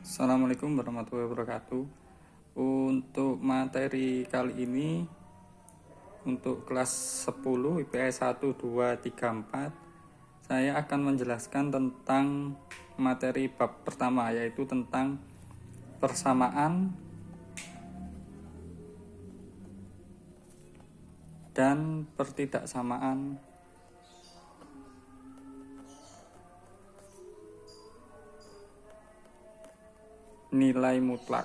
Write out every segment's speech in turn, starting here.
Assalamualaikum warahmatullahi wabarakatuh. Untuk materi kali ini untuk kelas 10 IPS 1, 2, 3, 4 saya akan menjelaskan tentang materi bab pertama, yaitu tentang persamaan dan pertidaksamaan nilai mutlak.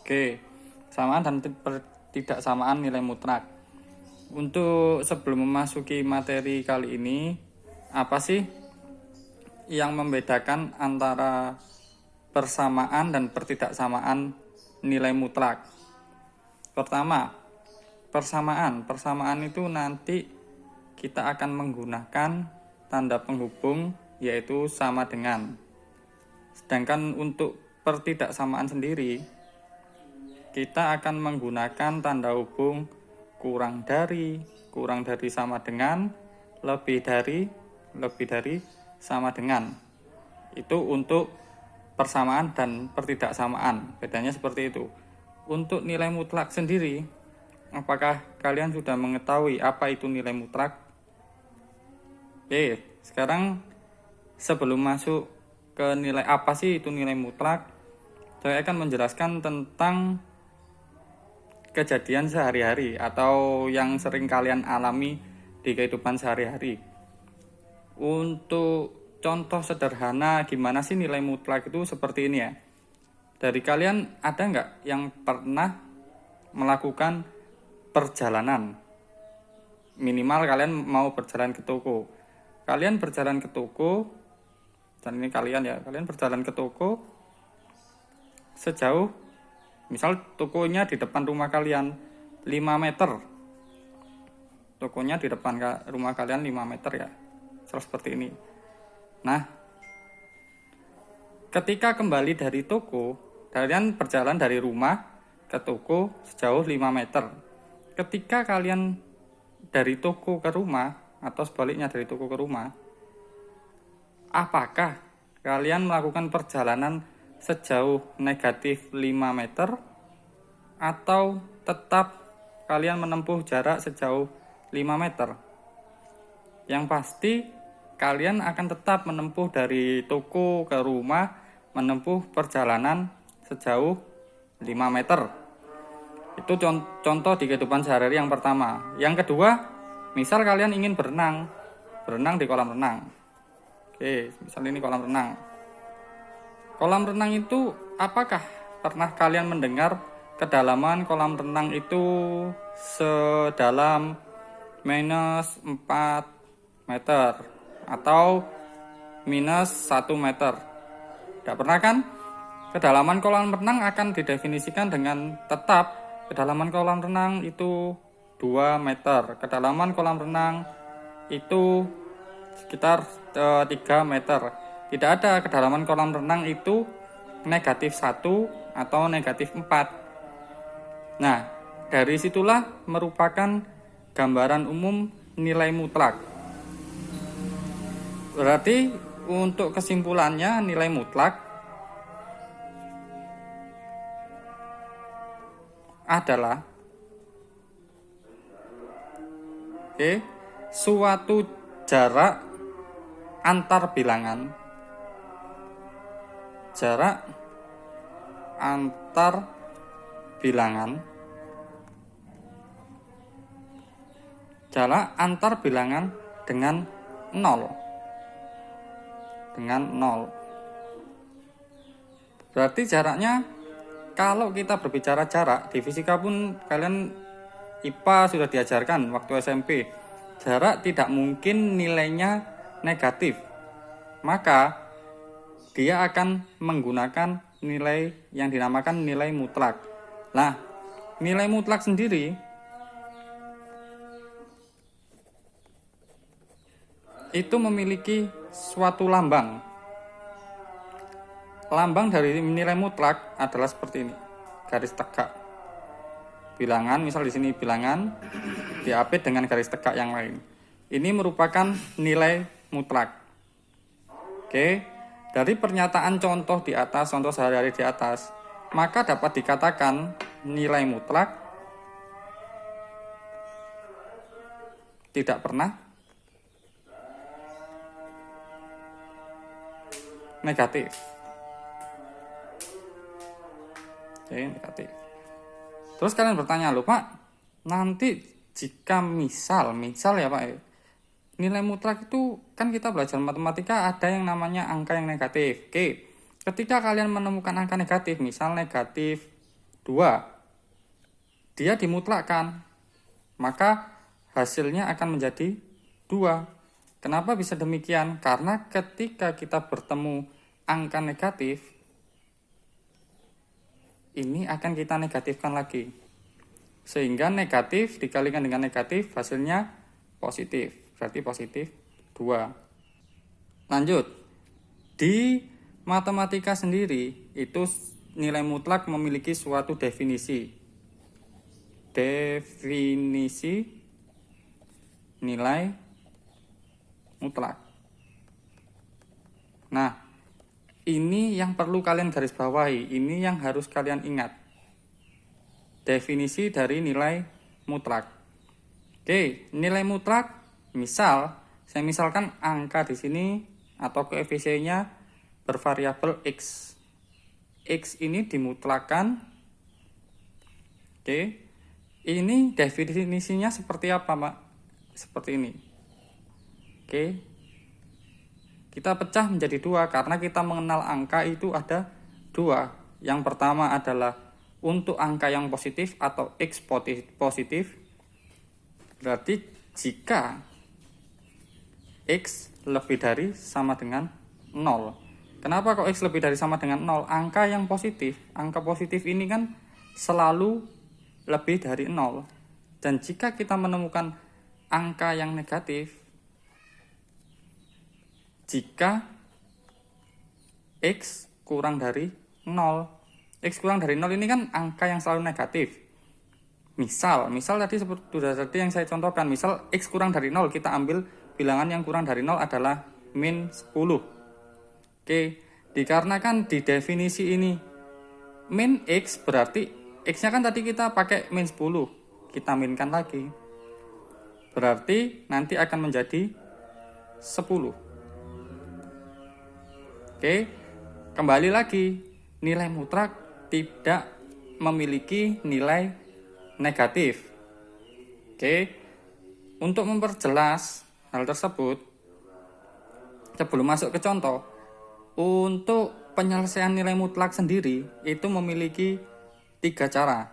Oke, samaan dan pertidaksamaan nilai mutlak. Untuk sebelum memasuki materi kali ini, apa sih yang membedakan antara persamaan dan pertidaksamaan nilai mutlak? Pertama, persamaan itu nanti kita akan menggunakan tanda penghubung yaitu sama dengan. Sedangkan untuk pertidaksamaan sendiri kita akan menggunakan tanda hubung kurang dari sama dengan, lebih dari sama dengan. Itu untuk persamaan dan pertidaksamaan, bedanya seperti itu. Untuk nilai mutlak sendiri, apakah kalian sudah mengetahui apa itu nilai mutlak? Oke, sekarang sebelum masuk ke nilai apa sih itu nilai mutlak, saya akan menjelaskan tentang kejadian sehari-hari atau yang sering kalian alami di kehidupan sehari-hari. Untuk contoh sederhana gimana sih nilai mutlak itu seperti ini ya. Dari kalian ada nggak yang pernah melakukan perjalanan? Minimal kalian mau berjalan ke toko. Kalian berjalan ke toko, dan ini kalian berjalan ke toko sejauh, misal tokonya di depan rumah kalian 5 meter. Tokonya di depan rumah kalian 5 meter ya. Seperti ini. Nah, ketika kembali dari toko, kalian berjalan dari rumah ke toko sejauh 5 meter. Ketika kalian dari toko ke rumah, atau sebaliknya dari toko ke rumah, apakah kalian melakukan perjalanan sejauh negatif 5 meter atau tetap kalian menempuh jarak sejauh 5 meter? Yang pasti kalian akan tetap menempuh dari toko ke rumah, menempuh perjalanan sejauh 5 meter. Itu contoh di kehidupan sehari-hari yang pertama. Yang kedua, misal kalian ingin berenang di kolam renang. Oke, misal ini kolam renang. Kolam renang itu, apakah pernah kalian mendengar kedalaman kolam renang itu sedalam minus 4 meter atau minus 1 meter? Tidak pernah kan? Kedalaman kolam renang akan didefinisikan dengan tetap kedalaman kolam renang itu 2 meter. Kedalaman kolam renang itu sekitar 3 meter. Tidak ada kedalaman kolam renang itu negatif 1 atau negatif 4. Nah, dari situlah merupakan gambaran umum nilai mutlak. Berarti untuk kesimpulannya nilai mutlak adalah suatu jarak antar bilangan. Jarak antar bilangan. Jarak antar bilangan dengan 0. Berarti jaraknya, kalau kita berbicara jarak, di fisika pun kalian IPA sudah diajarkan waktu SMP, jarak tidak mungkin nilainya negatif. Maka dia akan menggunakan nilai yang dinamakan nilai mutlak. Nah, nilai mutlak sendiri itu memiliki suatu lambang. Lambang dari nilai mutlak adalah seperti ini, garis tegak. Bilangan, misal di sini bilangan diapit dengan garis tegak yang lain. Ini merupakan nilai mutlak. Oke, dari pernyataan contoh di atas, contoh sehari-hari di atas, maka dapat dikatakan nilai mutlak tidak pernah negatif. Oke, negatif. Terus kalian bertanya, loh Pak, nanti jika misal ya Pak, nilai mutlak itu kan kita belajar matematika ada yang namanya angka yang negatif. Oke, ketika kalian menemukan angka negatif, misal negatif 2, dia dimutlakkan, maka hasilnya akan menjadi 2. Kenapa bisa demikian? Karena ketika kita bertemu angka negatif, ini akan kita negatifkan lagi. Sehingga negatif dikalikan dengan negatif, hasilnya positif. Berarti positif 2. Lanjut. Di matematika sendiri, itu nilai mutlak memiliki suatu definisi. Definisi nilai mutlak. Nah, ini yang perlu kalian garis bawahi, ini yang harus kalian ingat. Definisi dari nilai mutlak. Oke, nilai mutlak, misal, saya misalkan angka di sini atau koefisiennya bervariabel X. X ini dimutlakkan. Oke, ini definisinya seperti apa, Pak? Seperti ini. Oke, kita pecah menjadi 2 karena kita mengenal angka itu ada 2. Yang pertama adalah untuk angka yang positif atau X positif. Berarti jika X lebih dari sama dengan 0. Kenapa kok X lebih dari sama dengan 0? Angka yang positif, angka positif ini kan selalu lebih dari 0. Dan jika kita menemukan angka yang negatif, jika X kurang dari 0. X kurang dari 0 ini kan angka yang selalu negatif. Misal tadi seperti yang saya contohkan, misal X kurang dari 0, kita ambil bilangan yang kurang dari 0 adalah min 10. Oke, dikarenakan di definisi ini min X berarti X-nya kan tadi kita pakai min 10, kita minkan lagi. Berarti nanti akan menjadi 10. Oke, kembali lagi, nilai mutlak tidak memiliki nilai negatif. Oke, untuk memperjelas hal tersebut, sebelum masuk ke contoh, untuk penyelesaian nilai mutlak sendiri itu memiliki 3 cara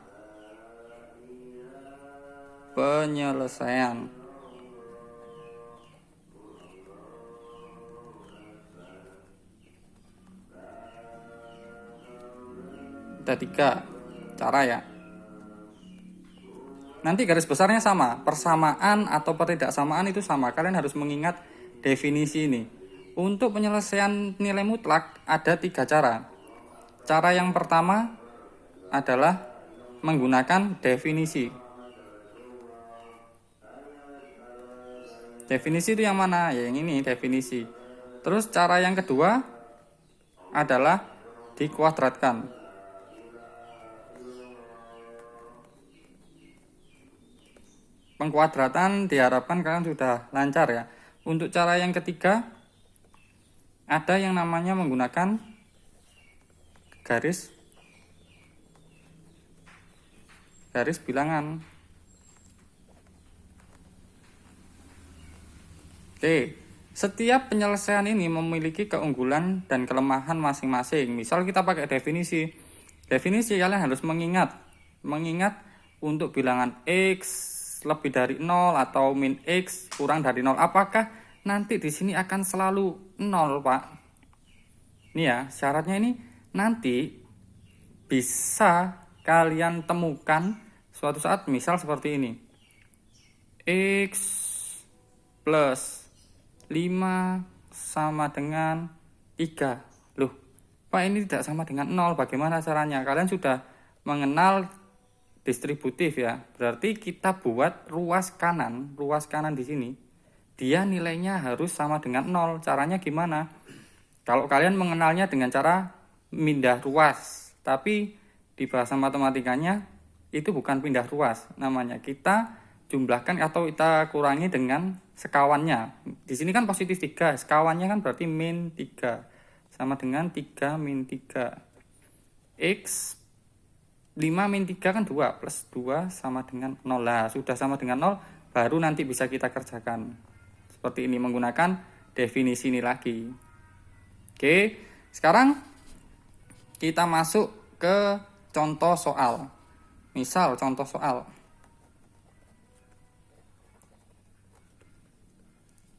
penyelesaian. Ada 3 cara ya. Nanti garis besarnya sama, persamaan atau pertidaksamaan itu sama. Kalian harus mengingat definisi ini. Untuk penyelesaian nilai mutlak ada 3 cara. Cara yang pertama adalah menggunakan definisi. Definisi itu yang mana? Ya yang ini definisi. Terus cara yang kedua adalah dikuadratkan. Pengkuadratan diharapkan kalian sudah lancar ya. Untuk cara yang ketiga ada yang namanya menggunakan garis bilangan. Oke, setiap penyelesaian ini memiliki keunggulan dan kelemahan masing-masing. Misal kita pakai definisi. Definisi kalian harus mengingat untuk bilangan X lebih dari 0 atau min X kurang dari 0. Apakah nanti di sini akan selalu 0, Pak? Ini ya, syaratnya ini nanti bisa kalian temukan suatu saat, misal seperti ini. X plus 5 sama dengan 3. Loh, Pak ini tidak sama dengan 0. Bagaimana caranya? Kalian sudah mengenal distributif ya. Berarti kita buat ruas kanan di sini dia nilainya harus sama dengan 0. Caranya gimana? Kalau kalian mengenalnya dengan cara pindah ruas, tapi di bahasa matematikanya itu bukan pindah ruas, namanya kita jumlahkan atau kita kurangi dengan sekawannya. Di sini kan positif 3, sekawannya kan berarti min 3, sama dengan 3 min 3. X 5 min 3 kan 2, plus 2 sama dengan 0. Lah, sudah sama dengan 0, baru nanti bisa kita kerjakan. Seperti ini menggunakan definisi ini lagi. Oke, sekarang kita masuk ke contoh soal. Misal contoh soal.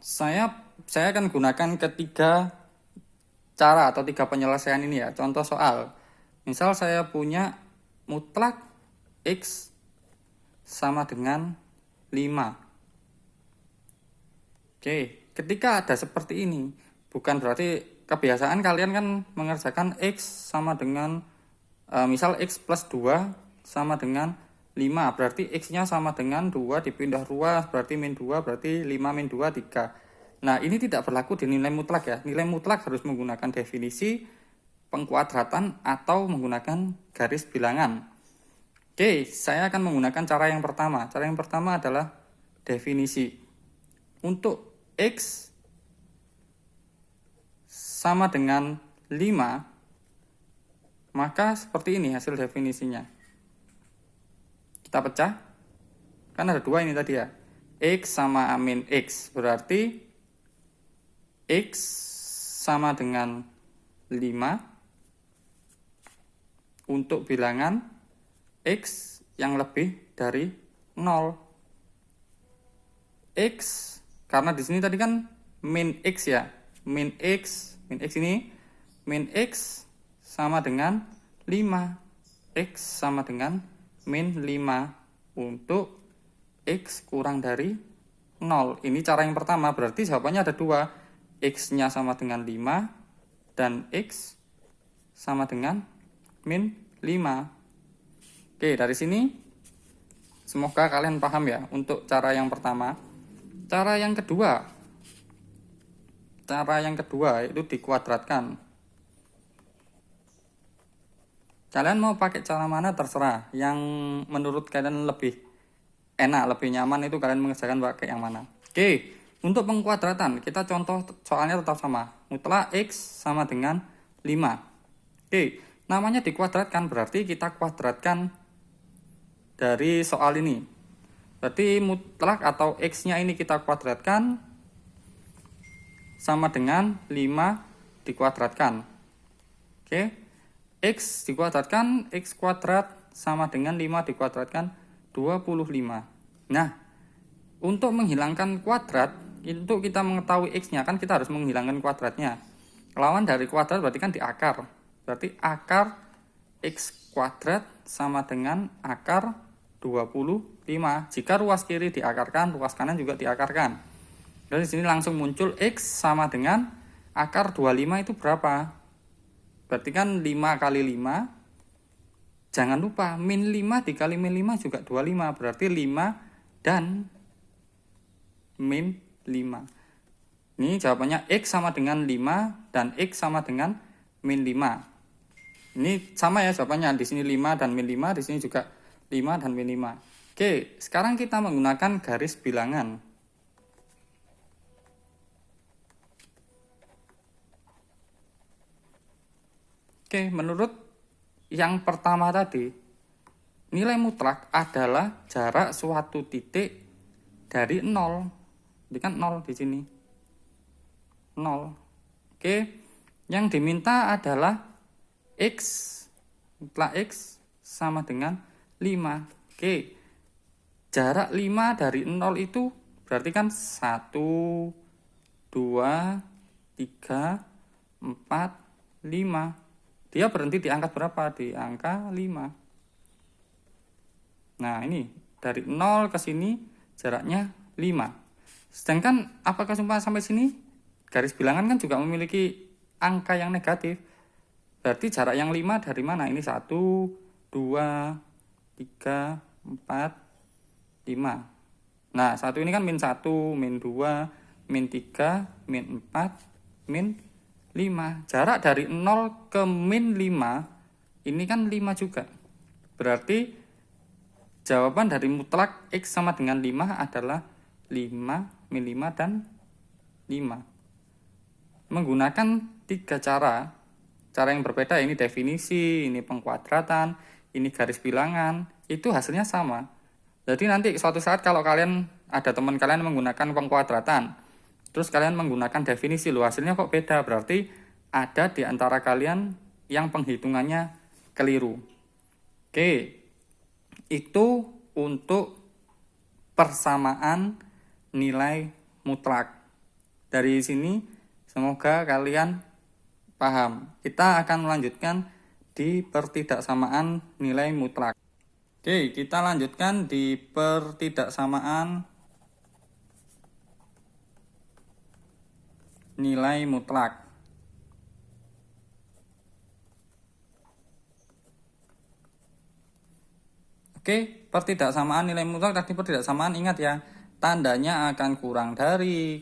Saya akan gunakan ketiga cara atau 3 penyelesaian ini ya. Contoh soal. Misal saya punya mutlak X sama dengan 5. Oke, ketika ada seperti ini, bukan berarti kebiasaan kalian kan mengerjakan X sama dengan misal X plus 2 sama dengan 5, berarti X-nya sama dengan 2 dipindah ruas, berarti min 2, berarti 5 min 2, 3. Nah, ini tidak berlaku di nilai mutlak ya. Nilai mutlak harus menggunakan definisi pengkuadratan atau menggunakan garis bilangan. Oke, saya akan menggunakan cara yang pertama. Cara yang pertama adalah definisi. Untuk X sama dengan 5, maka seperti ini hasil definisinya. Kita pecah. Kan ada 2 ini tadi ya. X sama min X, berarti X sama dengan 5 untuk bilangan X yang lebih dari 0. X, karena di sini tadi kan min X ya. Min X ini, min X sama dengan 5. X sama dengan min 5 untuk X kurang dari 0. Ini cara yang pertama, berarti jawabannya ada 2. X-nya sama dengan 5 dan X sama dengan min 5. Oke, dari sini semoga kalian paham ya untuk cara yang pertama. Cara yang kedua itu dikuadratkan. Kalian mau pakai cara mana terserah, yang menurut kalian lebih enak, lebih nyaman itu kalian mengerjakan pakai yang mana. Oke, untuk pengkuadratan kita contoh soalnya tetap sama. Mutlak X sama dengan 5. Oke, namanya dikuadratkan berarti kita kuadratkan dari soal ini. Berarti mutlak atau X-nya ini kita kuadratkan sama dengan 5 dikuadratkan. Oke, X dikuadratkan, X kuadrat sama dengan 5 dikuadratkan 25. Nah, untuk menghilangkan kuadrat, untuk kita mengetahui X-nya kan kita harus menghilangkan kuadratnya. Lawan dari kuadrat berarti kan di akar. Berarti akar X kuadrat sama dengan akar 25. Jika ruas kiri diakarkan, ruas kanan juga diakarkan. Dari sini langsung muncul X sama dengan akar 25 itu berapa? Berarti kan 5 kali 5. Jangan lupa min 5 dikali min 5 juga 25. Berarti 5 dan min 5. Ini jawabannya X sama dengan 5 dan X sama dengan min 5. Ini sama ya jawabannya. Di sini 5 dan min 5, di sini juga 5 dan min 5. Oke, sekarang kita menggunakan garis bilangan. Oke, menurut yang pertama tadi, nilai mutlak adalah jarak suatu titik dari 0. Ini kan 0 di sini. 0. Oke, yang diminta adalah X, mutlak X sama dengan 5. Oke, jarak 5 dari 0 itu berarti kan 1, 2, 3, 4, 5. Dia berhenti di angka berapa? Di angka 5. Nah, ini dari 0 ke sini jaraknya 5. Sedangkan apakah sampai sini garis bilangan kan juga memiliki angka yang negatif. Berarti jarak yang 5 dari mana? Ini 1, 2, 3, 4, 5. Nah, 1 ini kan min 1, min 2, min 3, min 4, min 5. Jarak dari 0 ke min 5 ini kan 5 juga. Berarti jawaban dari mutlak X sama dengan 5 adalah 5, min 5, dan 5. Menggunakan 3 cara yang berbeda, ini definisi, ini pengkuadratan, ini garis bilangan, itu hasilnya sama. Jadi nanti suatu saat kalau kalian ada teman kalian menggunakan pengkuadratan, terus kalian menggunakan definisi, loh hasilnya kok beda, berarti ada di antara kalian yang penghitungannya keliru. Oke, itu untuk persamaan nilai mutlak. Dari sini semoga kalian paham. Kita akan melanjutkan di pertidaksamaan nilai mutlak. Oke, kita lanjutkan di pertidaksamaan nilai mutlak. Oke, pertidaksamaan nilai mutlak tadi pertidaksamaan, ingat ya, tandanya akan kurang dari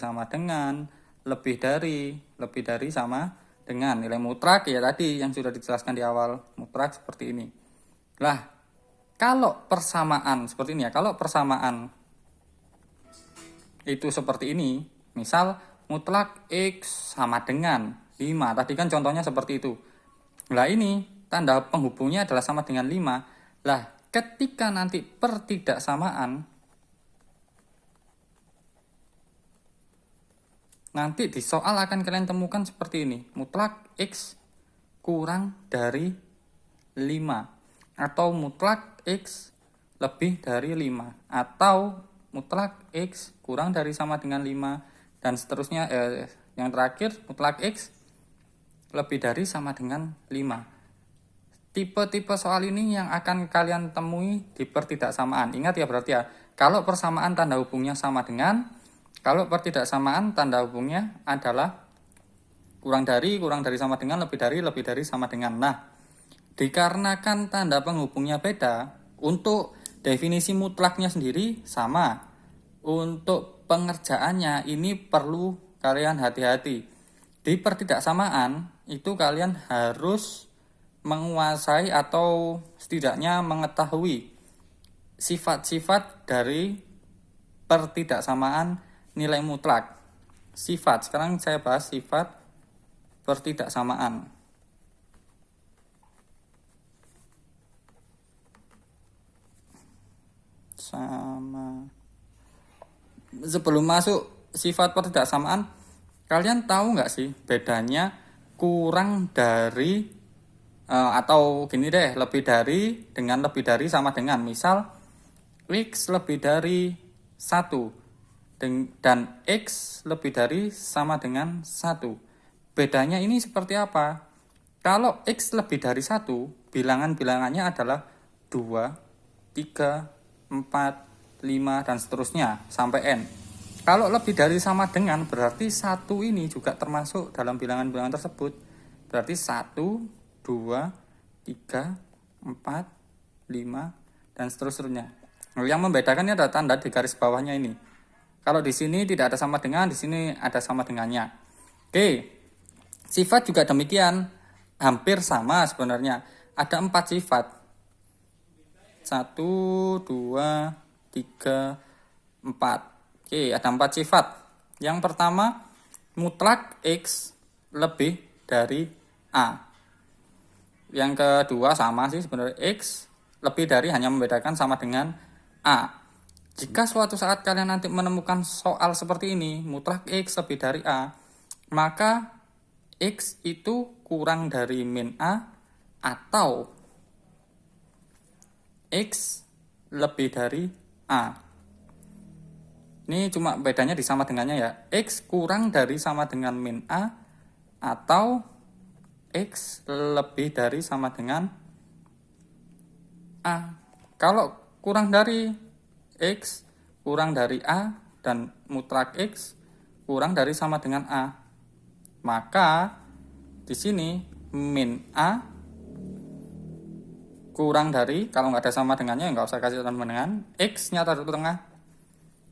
sama dengan, lebih dari sama dengan. Nilai mutlak ya tadi yang sudah dijelaskan di awal, mutlak seperti ini. Lah, kalau persamaan seperti ini ya, kalau persamaan itu seperti ini, misal mutlak X sama dengan 5, tadi kan contohnya seperti itu. Lah ini tanda penghubungnya adalah sama dengan 5. Lah, ketika nanti pertidaksamaan, nanti di soal akan kalian temukan seperti ini. Mutlak X kurang dari 5. Atau mutlak X lebih dari 5. Atau mutlak X kurang dari sama dengan 5. Dan seterusnya, yang terakhir mutlak X lebih dari sama dengan 5. Tipe-tipe soal ini yang akan kalian temui di pertidaksamaan. Ingat ya berarti ya, kalau persamaan tanda hubungnya sama dengan, kalau pertidaksamaan tanda hubungnya adalah kurang dari sama dengan, lebih dari sama dengan. Nah, dikarenakan tanda penghubungnya beda, untuk definisi mutlaknya sendiri sama. Untuk pengerjaannya ini perlu kalian hati-hati. Di pertidaksamaan itu kalian harus menguasai atau setidaknya mengetahui sifat-sifat dari pertidaksamaan nilai mutlak. Sifat, sekarang saya bahas sifat pertidaksamaan. Sebelum masuk sifat pertidaksamaan, kalian tahu nggak sih bedanya kurang dari atau gini deh, lebih dari dengan lebih dari sama dengan. Misal X lebih dari 1 dan X lebih dari sama dengan 1. Bedanya ini seperti apa? Kalau X lebih dari 1, bilangan-bilangannya adalah 2, 3, 4, 5, dan seterusnya sampai N. Kalau lebih dari sama dengan, berarti 1 ini juga termasuk dalam bilangan-bilangan tersebut. Berarti 1, 2, 3, 4, 5, dan seterusnya. Yang membedakannya adalah tanda di garis bawahnya ini. Kalau di sini tidak ada sama dengan, di sini ada sama dengannya. Oke, sifat juga demikian, hampir sama sebenarnya. Ada 4 sifat. 1, 2, 3, 4. Oke, ada 4 sifat. Yang pertama, mutlak X lebih dari A. Yang kedua sama sih sebenarnya, X lebih dari hanya membedakan sama dengan A. Jika suatu saat kalian nanti menemukan soal seperti ini, mutlak X lebih dari A, maka X itu kurang dari min A atau X lebih dari A. Ini cuma bedanya di sama dengannya ya. X kurang dari sama dengan min A atau X lebih dari sama dengan A. Kalau kurang dari X, kurang dari A, dan mutlak X kurang dari sama dengan A, maka di sini min A kurang dari, kalau nggak ada sama dengannya nggak usah kasih sama dengan, X-nya taruh di tengah,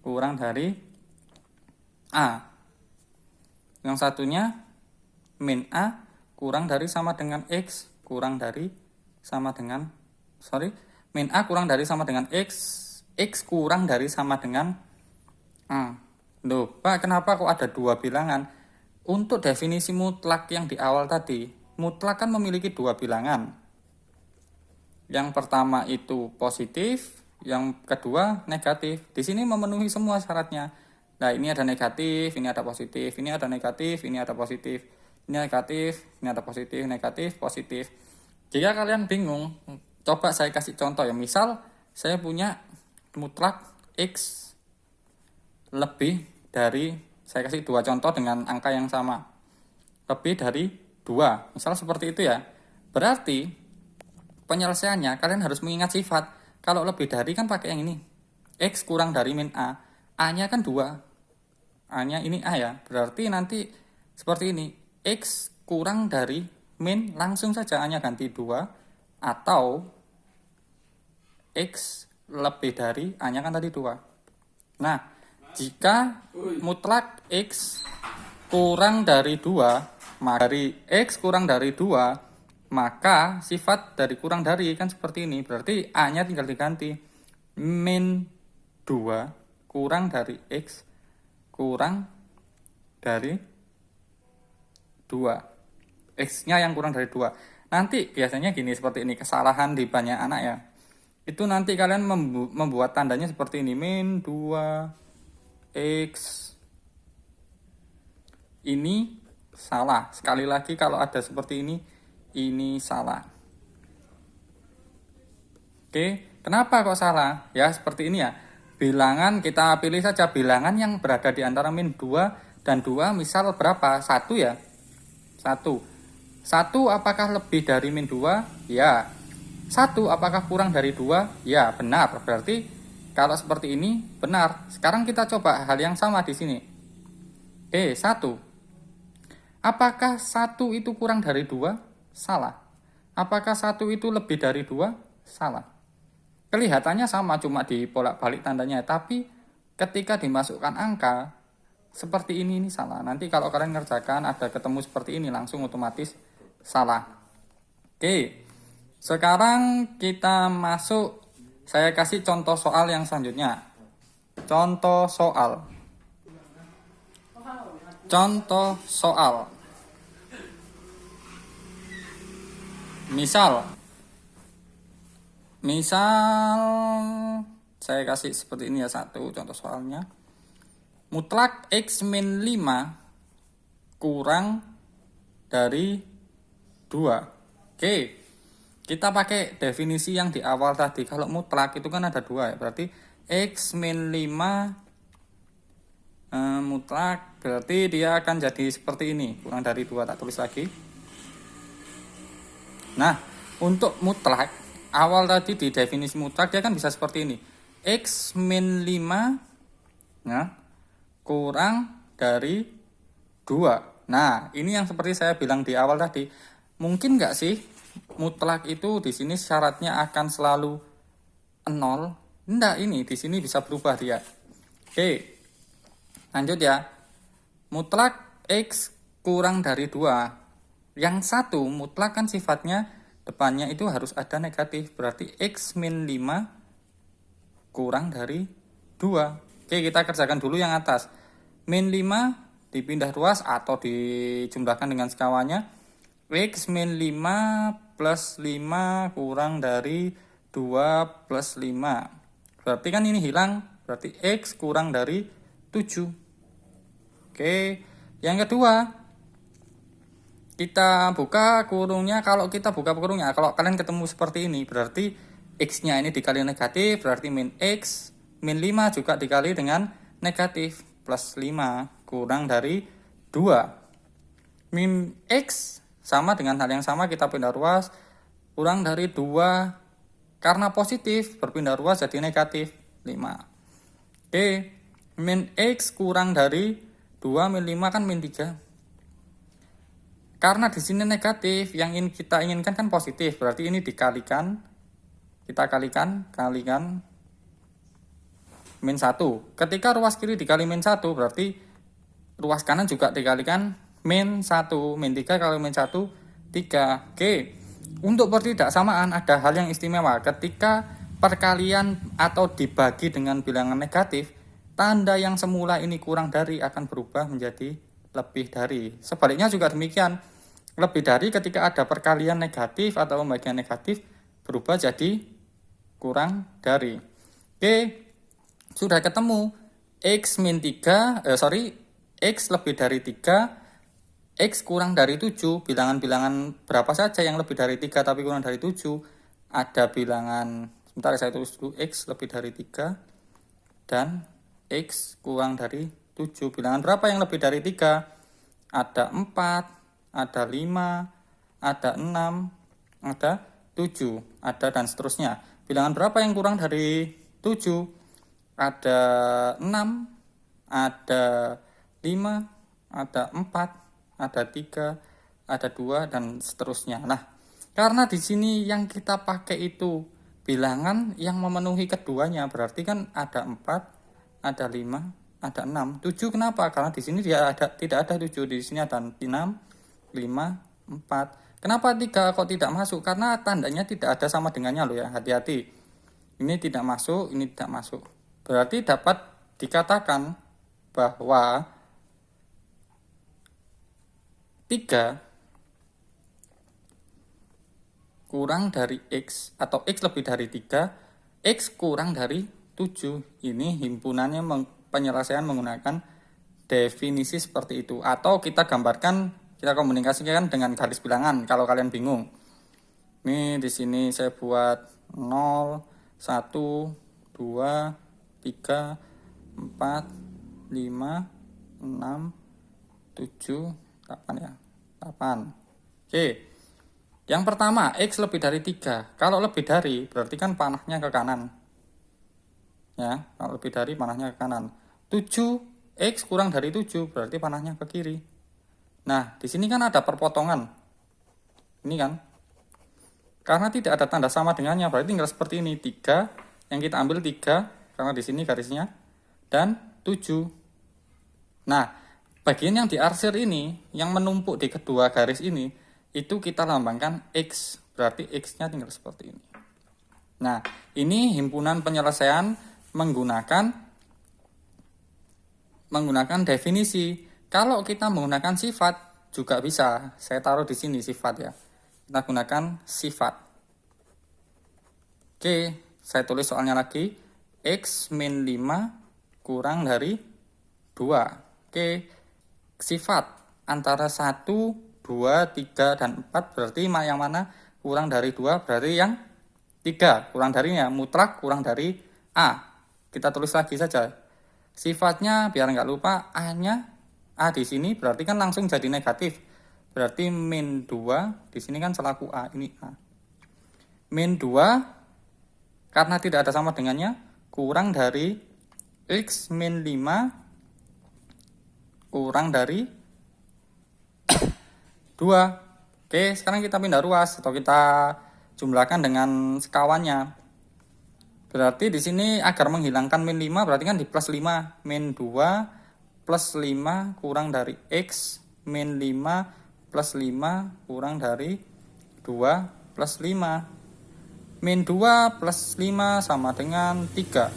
kurang dari A. Yang satunya min A kurang dari sama dengan X kurang dari sama dengan min A kurang dari sama dengan X kurang dari sama dengan A. Loh, Pak, kenapa kok ada dua bilangan? Untuk definisi mutlak yang di awal tadi, mutlak kan memiliki dua bilangan. Yang pertama itu positif, yang kedua negatif. Di sini memenuhi semua syaratnya. Nah, ini ada negatif, ini ada positif, ini ada negatif, ini ada positif, ini negatif, ini ada positif, negatif, positif. Jika kalian bingung, coba saya kasih contoh ya. Misal saya punya mutlak X lebih dari, saya kasih dua contoh dengan angka yang sama, lebih dari 2, misal seperti itu ya. Berarti penyelesaiannya kalian harus mengingat sifat. Kalau lebih dari kan pakai yang ini, X kurang dari min A, A nya kan 2, A nya ini A ya, berarti nanti seperti ini, X kurang dari min, langsung saja A nya ganti 2, atau X lebih dari, A nya kan tadi 2. Nah, jika mutlak X kurang dari 2, maka dari X kurang dari 2, maka sifat dari kurang dari kan seperti ini. Berarti A-nya tinggal diganti. Min 2 kurang dari X kurang dari 2. X-nya yang kurang dari 2. Nanti biasanya gini, seperti ini. Kesalahan di banyak anak ya. Itu nanti kalian membuat tandanya seperti ini. Min 2 X. Ini salah. Sekali lagi kalau ada seperti ini salah. Oke, kenapa kok salah? Ya, seperti ini ya. Bilangan kita pilih saja bilangan yang berada di antara min 2 dan 2, misal berapa? 1 ya. 1. 1 apakah lebih dari min 2? Ya. 1 apakah kurang dari 2? Ya, benar. Berarti kalau seperti ini benar. Sekarang kita coba hal yang sama di sini. 1. Apakah 1 itu kurang dari 2? Salah. Apakah 1 itu lebih dari 2? Salah. Kelihatannya sama, cuma dibolak-balik tandanya, tapi ketika dimasukkan angka seperti ini salah. Nanti kalau kalian ngerjakan ada ketemu seperti ini, langsung otomatis salah. Oke. Sekarang kita masuk, saya kasih contoh soal yang selanjutnya. Contoh soal. Misal saya kasih seperti ini ya, satu contoh soalnya. Mutlak X min 5 kurang dari 2. Oke. Kita pakai definisi yang di awal tadi. Kalau mutlak itu kan ada 2 ya. Berarti X min 5 mutlak. Berarti dia akan jadi seperti ini. Kurang dari 2. Tak tulis lagi. Nah, untuk mutlak, awal tadi di definisi mutlak dia kan bisa seperti ini. X min 5 ya, kurang dari 2. Nah, ini yang seperti saya bilang di awal tadi. Mungkin nggak sih mutlak itu di sini syaratnya akan selalu 0? Enggak, ini di sini bisa berubah dia. Oke. Lanjut ya. Mutlak X kurang dari 2. Yang satu mutlak kan sifatnya depannya itu harus ada negatif. Berarti X min 5 kurang dari 2. Oke, kita kerjakan dulu yang atas. Min 5 dipindah ruas atau dijumlahkan dengan sekawannya. X min 5 plus 5 kurang dari 2 plus 5. Berarti kan ini hilang. Berarti X kurang dari 7. Oke. Yang kedua, kita buka kurungnya. Kalau kita buka kurungnya, kalau kalian ketemu seperti ini, berarti X-nya ini dikali negatif. Berarti min X min 5 juga dikali dengan negatif. Plus 5 kurang dari 2. Min X sama dengan hal yang sama, kita pindah ruas, kurang dari 2, karena positif berpindah ruas jadi negatif 5. Oke, min X kurang dari 2, min 5 kan min 3. Karena di sini negatif, yang kita inginkan kan positif, berarti ini dikalikan, kita kalikan min 1. Ketika ruas kiri dikali min 1, berarti ruas kanan juga dikalikan min 1. Min 3 kali min 1, 3. Oke. Untuk pertidaksamaan ada hal yang istimewa. Ketika perkalian atau dibagi dengan bilangan negatif, tanda yang semula ini kurang dari akan berubah menjadi lebih dari. Sebaliknya juga demikian. Lebih dari ketika ada perkalian negatif atau pembagian negatif berubah jadi kurang dari. Oke, sudah ketemu X min 3, X lebih dari 3, X kurang dari 7, bilangan-bilangan berapa saja yang lebih dari 3 tapi kurang dari 7, ada bilangan, sebentar saya tulis dulu, X lebih dari 3, dan X kurang dari 7, bilangan berapa yang lebih dari 3? Ada 4, ada 5, ada 6, ada 7, ada dan seterusnya. Bilangan berapa yang kurang dari 7? Ada 6, ada 5, ada 4, ada 3, ada 2, dan seterusnya. Nah, karena di sini yang kita pakai itu bilangan yang memenuhi keduanya, berarti kan ada 4, ada 5, ada 6. 7 kenapa? Karena di sini dia tidak ada 7, di sini ada 6, 5, 4. Kenapa 3 kok tidak masuk? Karena tandanya tidak ada sama dengannya loh ya, hati-hati. Ini tidak masuk, ini tidak masuk. Berarti dapat dikatakan bahwa 3 kurang dari X atau X lebih dari 3, X kurang dari 7. Ini himpunannya penyelesaian menggunakan definisi seperti itu. Atau kita gambarkan, kita komunikasikan dengan garis bilangan kalau kalian bingung. Ini di sini saya buat 0, 1, 2, 3, 4, 5, 6, 7, 8 ya. 8. Oke. Yang pertama, X lebih dari 3. Kalau lebih dari, berarti kan panahnya ke kanan. Ya, kalau lebih dari panahnya ke kanan. 7, X kurang dari 7, berarti panahnya ke kiri. Nah, di sini kan ada perpotongan. Ini kan. Karena tidak ada tanda sama dengannya, berarti tinggal seperti ini. 3, yang kita ambil 3, karena di sini garisnya. Dan 7. Nah, bagian yang diarsir ini, yang menumpuk di kedua garis ini, itu kita lambangkan X. Berarti X-nya tinggal seperti ini. Nah, ini himpunan penyelesaian menggunakan definisi. Kalau kita menggunakan sifat juga bisa. Saya taruh di sini sifat ya. Kita gunakan sifat. Oke, saya tulis soalnya lagi. X min 5 kurang dari 2. Oke, sifat antara 1, 2, 3, dan 4 berarti yang mana? Kurang dari 2 berarti yang 3. Kurang darinya mutlak kurang dari A. Kita tulis lagi saja. Sifatnya biar nggak lupa, A-nya A di sini berarti kan langsung jadi negatif. Berarti min 2 di sini kan selaku A, ini A. Min 2 karena tidak ada sama dengannya kurang dari X min 5 kurang dari 2. Oke, sekarang kita pindah ruas atau kita jumlahkan dengan sekawannya. Berarti di sini agar menghilangkan min 5 berarti kan di plus 5. Min 2 plus 5 kurang dari X min 5 plus 5 kurang dari 2 plus 5. Min 2 plus 5 sama dengan 3.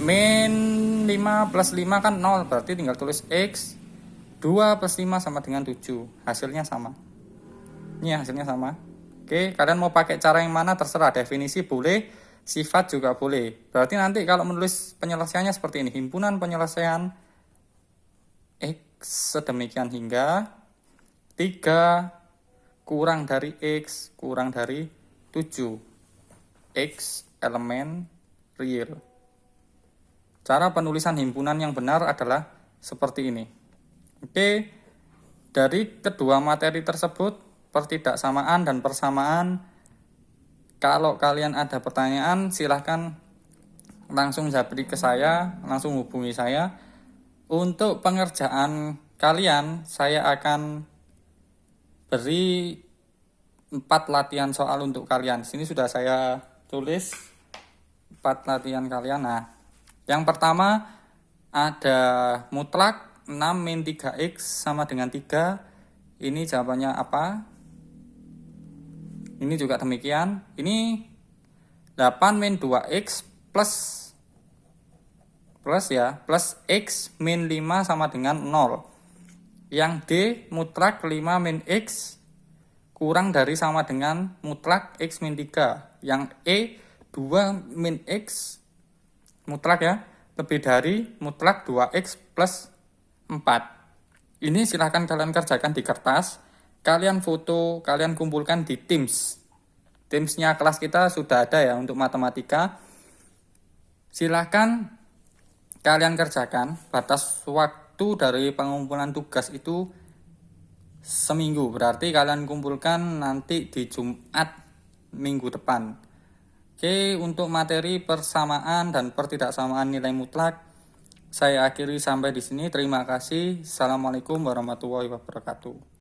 Min 5 plus 5 kan 0, berarti tinggal tulis X. 2 plus 5 sama dengan 7. Hasilnya sama. Ini hasilnya sama. Oke, kalian mau pakai cara yang mana terserah. Definisi boleh, sifat juga boleh. Berarti nanti kalau menulis penyelesaiannya seperti ini. Himpunan penyelesaian X sedemikian hingga 3 kurang dari X kurang dari 7. X elemen real. Cara penulisan himpunan yang benar adalah seperti ini. Oke, dari kedua materi tersebut, pertidaksamaan dan persamaan, kalau kalian ada pertanyaan silahkan langsung japri ke saya, langsung hubungi saya. Untuk pengerjaan kalian, saya akan beri 4 latihan soal untuk kalian. Sini sudah saya tulis 4 latihan kalian. Nah, yang pertama ada mutlak, 6 min 3x sama dengan 3. Ini jawabannya apa? Ini juga demikian. Ini 8 min 2x plus x min 5 sama dengan 0. Yang D mutlak 5 min x kurang dari sama dengan mutlak x min 3. Yang E 2 min x mutlak ya, lebih dari mutlak 2x plus 4. Ini silahkan kalian kerjakan di kertas, kalian foto, kalian kumpulkan di Teams. Teamsnya kelas kita sudah ada ya untuk matematika. Silahkan kalian kerjakan. Batas waktu dari pengumpulan tugas itu seminggu. Berarti kalian kumpulkan nanti di Jumat minggu depan. Oke, untuk materi persamaan dan pertidaksamaan nilai mutlak saya akhiri sampai di sini. Terima kasih. Assalamualaikum warahmatullahi wabarakatuh.